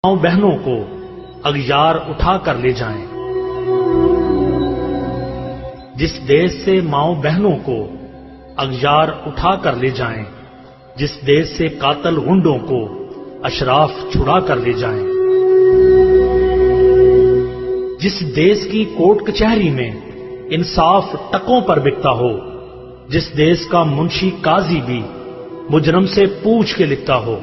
ماؤں بہنوں کو اغیار اٹھا کر لے جائیں، جس دیش سے ماؤں بہنوں کو اغیار اٹھا کر لے جائیں، جس دیش سے قاتل غنڈوں کو اشراف چھڑا کر لے جائیں، جس دیش کی کورٹ کچہری میں انصاف ٹکوں پر بکتا ہو، جس دیش کا منشی قاضی بھی مجرم سے پوچھ کے لکھتا ہو،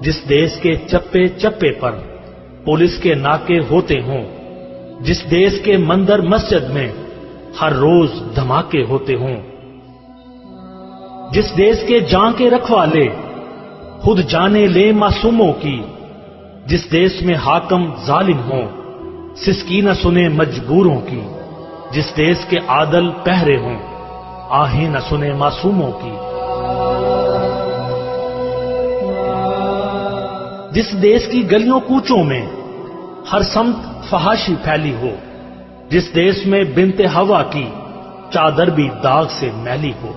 جس دیش کے چپے چپے پر پولیس کے ناکے ہوتے ہوں، جس دیش کے مندر مسجد میں ہر روز دھماکے ہوتے ہوں، جس دیش کے جاں کے رکھوالے خود جانے لیں معصوموں کی، جس دیش میں حاکم ظالم ہوں سسکی نہ سنے مجبوروں کی، جس دیش کے عادل پہرے ہوں آہیں نہ سنے معصوموں کی، جس دیش کی گلیوں کوچوں میں ہر سمت فحاشی پھیلی ہو، جس دیش میں بنت ہوا کی چادر بھی داغ سے میلی ہو،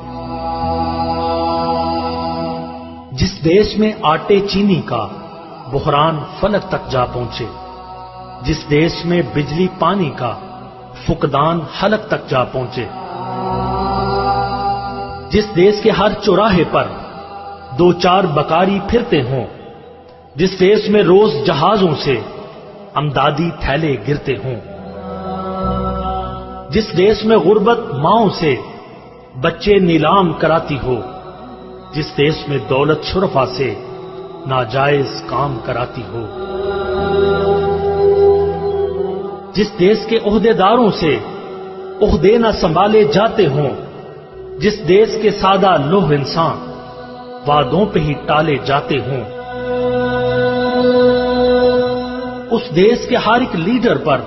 جس دیش میں آٹے چینی کا بحران فلک تک جا پہنچے، جس دیش میں بجلی پانی کا فقدان حلق تک جا پہنچے، جس دیش کے ہر چوراہے پر دو چار بکاری پھرتے ہوں، جس دیش میں روز جہازوں سے امدادی تھیلے گرتے ہوں، جس دیش میں غربت ماؤں سے بچے نیلام کراتی ہو، جس دیش میں دولت شرفا سے ناجائز کام کراتی ہو، جس دیش کے عہدیداروں سے عہدے نہ سنبھالے جاتے ہوں، جس دیش کے سادہ لوہ انسان وعدوں پہ ہی ٹالے جاتے ہوں، اس دیش کے ہر ایک لیڈر پر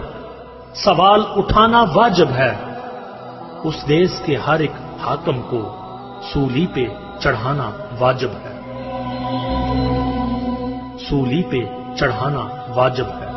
سوال اٹھانا واجب ہے، اس دیش کے ہر ایک حاکم کو سولی پہ چڑھانا واجب ہے، سولی پہ چڑھانا واجب ہے۔